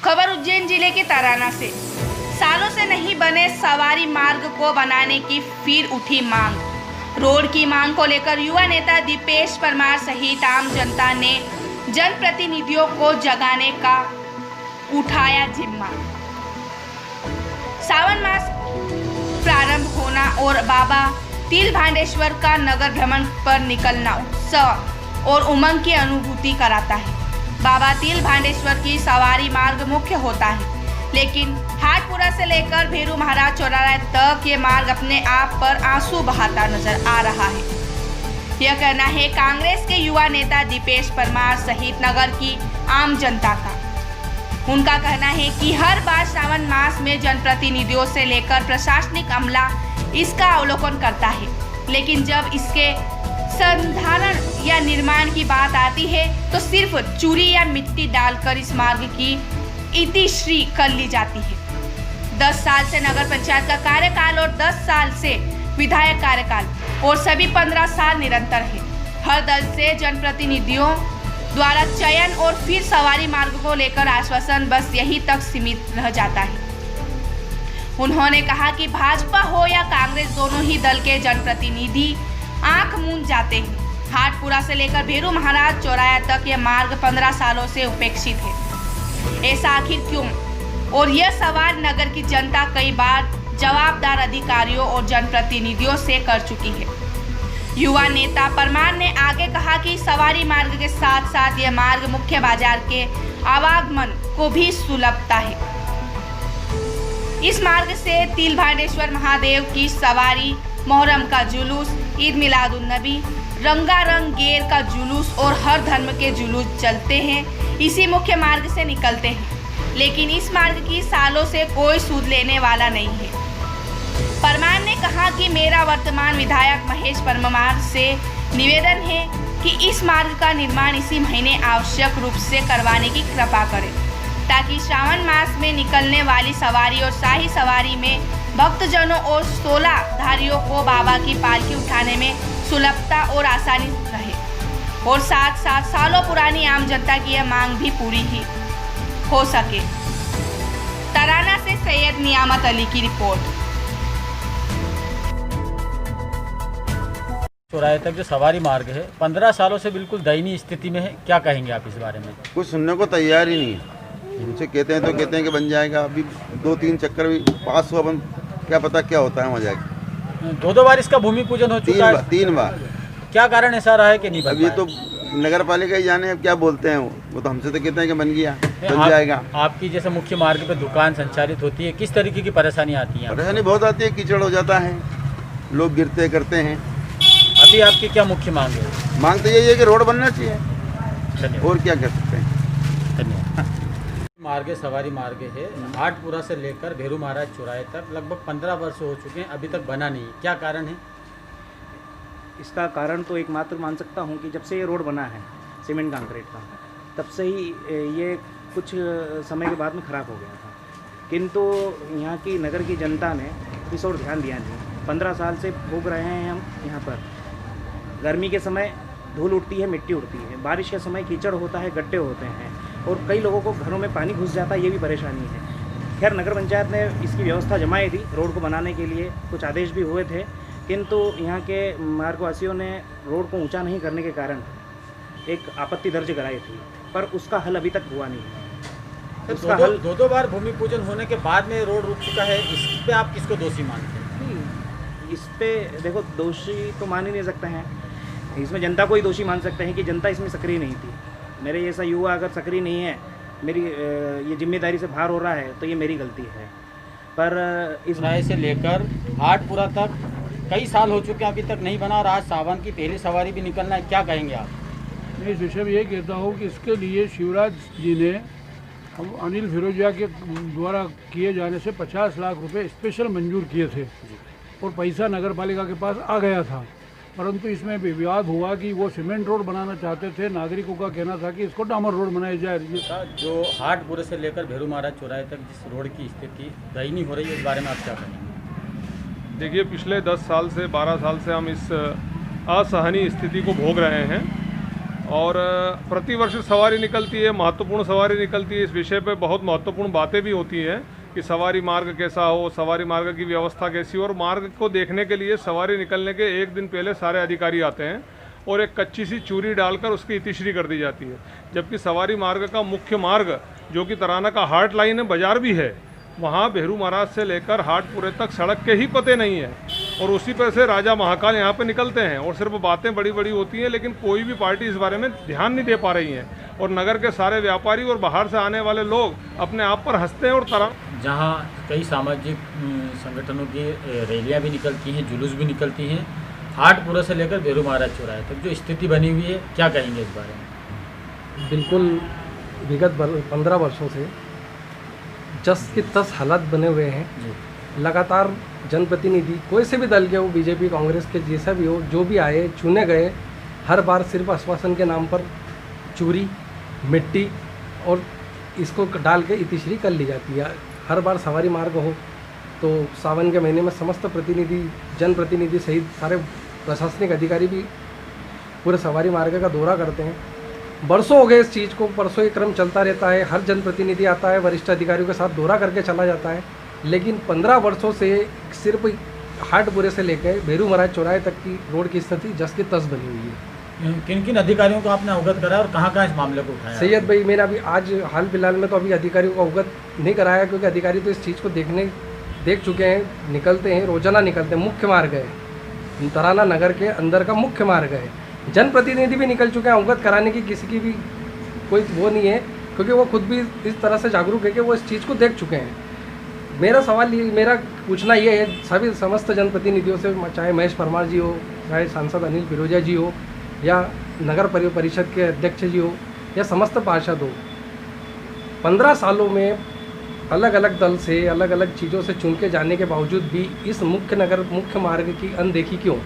खबर उज्जैन जिले के तराना से। सालों से नहीं बने सवारी मार्ग को बनाने की फिर उठी मांग। रोड की मांग को लेकर युवा नेता दीपेश परमार सहित आम जनता ने जनप्रतिनिधियों को जगाने का उठाया जिम्मा। सावन मास प्रारंभ होना और बाबा तिलभांडेश्वर का नगर भ्रमण पर निकलना उत्सव और उमंग की अनुभूति कराता है। बाबा तिलभांडेश्वर की सवारी मार्ग मुख्य होता है, लेकिन हाटपुरा से लेकर भेरू महाराज चौराहे तक ये मार्ग अपने आप पर आंसू बहाता नजर आ रहा है। यह कहना है कांग्रेस के युवा नेता दीपेश परमार सहित नगर की आम जनता का। उनका कहना है कि हर बार श्रावण मास में जनप्रतिनिधियों से लेकर प्रशासनिक अमला इसका अवलोकन करता है, लेकिन जब इसके संधारण या निर्माण की बात आती है तो सिर्फ चूरी या मिट्टी डालकर इस मार्ग की इतिश्री कर ली जाती है। 10 साल से नगर पंचायत का कार्यकाल और 10 साल से विधायक कार्यकाल और सभी 15 साल निरंतर है। हर दल से जनप्रतिनिधियों द्वारा चयन और फिर सवारी मार्ग को लेकर आश्वासन बस यही तक सीमित रह जाता है। उन्होंने कहा कि भाजपा हो या कांग्रेस, दोनों ही दल के जनप्रतिनिधि आंख मूंद जाते हैं। हाटपुरा से लेकर भेरू महाराज चौराहे तक यह मार्ग 15 सालों से उपेक्षित है। ऐसा आखिर क्यों? और यह सवाल नगर की जनता कई बार जवाबदार अधिकारियों और जनप्रतिनिधियों से कर चुकी है। युवा नेता परमार ने आगे कहा कि सवारी मार्ग के साथ साथ यह मार्ग मुख्य बाजार के आवागमन को भी सुलभता है। इस मार्ग से तिलभांडेश्वर महादेव की सवारी, मोहर्रम का जुलूस, ईद मिलादुन्नबी, रंगारंग गेर का जुलूस और हर धर्म के जुलूस चलते हैं, इसी मुख्य मार्ग से निकलते हैं। लेकिन इस मार्ग की सालों से कोई सूद लेने वाला नहीं है। परमार ने कहा कि मेरा वर्तमान विधायक महेश परमार से निवेदन है कि इस मार्ग का निर्माण इसी महीने आवश्यक रूप से करवाने की कृपा करें, ताकि श्रावण मास में निकलने वाली सवारी और शाही सवारी में भक्तजनों और 16 धारियों को बाबा की पालकी उठाने में सुलभता और आसानी रहे, और साथ साथ सालों पुरानी आम जनता की यह मांग भी पूरी ही हो सके। तराना से सैयद नियामत अली की रिपोर्ट। चौराहे तक जो सवारी मार्ग है 15 सालों से बिल्कुल दयनीय स्थिति में है, क्या कहेंगे आप इस बारे में? कुछ सुनने को तैयार ही नहीं है। इनसे कहते हैं तो कहते हैं कि बन जाएगा, अभी 2-3 चक्कर भी पास हुआ, बन क्या पता क्या होता है वहाँ जाके। 2 बार इसका भूमि पूजन हो चुका है। 3 बार। क्या कारण ऐसा रहा है कि नहीं बन? अब ये तो नगर पालिका ही जाने अब क्या बोलते हैं। वो तो हमसे तो कहते हैं कि बन गया, बन जाएगा। आपकी जैसे मुख्य मार्ग पे दुकान संचालित होती है, किस तरीके की परेशानी आती है? परेशानी बहुत आती है, कीचड़ हो जाता है, लोग गिरते करते हैं। अभी आपकी क्या मुख्य मांग है? मांग तो यही है कि रोड बनना चाहिए, और क्या कर सकते हैं। धन्यवाद। मार्ग सवारी मार्ग है, हाटपुरा से लेकर भेरू महाराज चौराहे तक लगभग 15 वर्ष हो चुके हैं, अभी तक बना नहीं। क्या कारण है इसका? कारण तो एकमात्र मान सकता हूँ कि जब से ये रोड बना है सीमेंट कंक्रीट का, तब से ही ये कुछ समय के बाद में ख़राब हो गया था, किंतु यहाँ की नगर की जनता ने इस ओर ध्यान दिया नहीं। 15 साल से भोग रहे हैं हम यहाँ पर। गर्मी के समय धूल उड़ती है, मिट्टी उड़ती है, बारिश के समय कीचड़ होता है, गड्ढे होते हैं, और कई लोगों को घरों में पानी घुस जाता है, ये भी परेशानी है। खैर, नगर पंचायत ने इसकी व्यवस्था जमाई थी, रोड को बनाने के लिए कुछ आदेश भी हुए थे, किंतु यहाँ के मार्गवासियों ने रोड को ऊंचा नहीं करने के कारण एक आपत्ति दर्ज कराई थी, पर उसका हल अभी तक हुआ नहीं है। उसका हल 2 बार भूमि पूजन होने के बाद में रोड रुक चुका है, इस पे आप किसको दोषी मानते हैं? इस पे देखो, दोषी तो मान ही नहीं सकते हैं, इसमें जनता को ही दोषी मान सकते हैं कि जनता इसमें सक्रिय नहीं थी। मेरे जैसा युवा अगर सक्रिय नहीं है, मेरी ये जिम्मेदारी से बाहर हो रहा है, तो ये मेरी गलती है। पर इस चौराहे से लेकर हाटपुरा तक कई साल हो चुके हैं, अभी तक नहीं बना, और आज सावन की पहली सवारी भी निकलना है। क्या कहेंगे आप? मैं इस विषय में ये कहता हूँ कि इसके लिए शिवराज जी ने हम अनिल फिरोजिया के द्वारा किए जाने से 50 लाख रुपए स्पेशल मंजूर किए थे, और पैसा नगर पालिका के पास आ गया था, परंतु इसमें विवाद हुआ कि वो सीमेंट रोड बनाना चाहते थे। नागरिकों का कहना था कि इसको डामर रोड बनाया जाए। जो हाटपुरे से लेकर भेरू महाराज चौराहे तक जिस रोड की स्थिति दयनीय हो रही है, इस बारे में आप क्या कहेंगे? देखिए, पिछले 10 साल से 12 साल से हम इस असहनीय स्थिति को भोग रहे हैं। और प्रतिवर्ष सवारी निकलती है, महत्वपूर्ण सवारी निकलती है। इस विषय पे बहुत महत्वपूर्ण बातें भी होती हैं कि सवारी मार्ग कैसा हो, सवारी मार्ग की व्यवस्था कैसी हो। और मार्ग को देखने के लिए सवारी निकलने के एक दिन पहले सारे अधिकारी आते हैं और एक कच्ची सी चूरी डालकर उसकी इतिश्री कर दी जाती है। जबकि सवारी मार्ग का मुख्य मार्ग जो कि तराना का हार्ट लाइन है, बाजार भी है, वहाँ भेरू महाराज से लेकर हाटपुरे तक सड़क के ही पते नहीं है। और उसी पर से राजा महाकाल यहाँ पे निकलते हैं और सिर्फ बातें बड़ी बड़ी होती हैं, लेकिन कोई भी पार्टी इस बारे में ध्यान नहीं दे पा रही है। और नगर के सारे व्यापारी और बाहर से आने वाले लोग अपने आप पर हंसते हैं। और जहाँ कई सामाजिक संगठनों की रैलियाँ भी निकलती हैं, जुलूस भी निकलती हैं, हाटपुरा से लेकर भेरू महाराज चौराहे तक जो स्थिति बनी हुई है, क्या कहेंगे इस बारे में? बिल्कुल विगत 15 वर्षों से जस के तस हालात बने हुए हैं। लगातार जनप्रतिनिधि कोई से भी दल के हो, बीजेपी कांग्रेस के जैसा भी हो, जो भी आए चुने गए, हर बार सिर्फ आश्वासन के नाम पर चूरी, मिट्टी और इसको डाल के इतिश्री कर ली जाती है। हर बार सवारी मार्ग हो तो सावन के महीने में समस्त प्रतिनिधि, जनप्रतिनिधि सहित सारे प्रशासनिक अधिकारी भी पूरे सवारी मार्ग का दौरा करते हैं। बरसों हो गए इस चीज़ को, परसों ये क्रम चलता रहता है। हर जनप्रतिनिधि आता है, वरिष्ठ अधिकारियों के साथ दौरा करके चला जाता है। लेकिन 15 वर्षों से सिर्फ हाटपुरे से लेकर भेरू महाराज चौराहे तक की रोड की स्थिति जस की तस बनी हुई है। किन किन अधिकारियों को आपने अवगत कराया और कहाँ कहाँ इस मामले को उठाया? सैयद भाई, मैंने अभी आज हाल फिलहाल में तो अभी अधिकारियों को अवगत नहीं कराया, क्योंकि अधिकारी तो इस चीज़ को देख चुके हैं, निकलते हैं, रोजाना निकलते हैं। मुख्य मार्ग है, तराना नगर के अंदर का मुख्य मार्ग है। जनप्रतिनिधि भी निकल चुके हैं, अवगत कराने की किसी की भी कोई वो नहीं है, क्योंकि वो खुद भी इस तरह से जागरूक है कि वो इस चीज़ को देख चुके हैं। मेरा पूछना ये है सभी समस्त जनप्रतिनिधियों से, चाहे महेश परमार जी हो, चाहे सांसद अनिल फिरोजिया जी हो, या नगर परिषद के अध्यक्ष जी हो, या समस्त पार्षद हो, 15 सालों में अलग अलग दल से, अलग अलग चीज़ों से चुन के जाने के बावजूद भी इस मुख्य मार्ग की अनदेखी क्यों?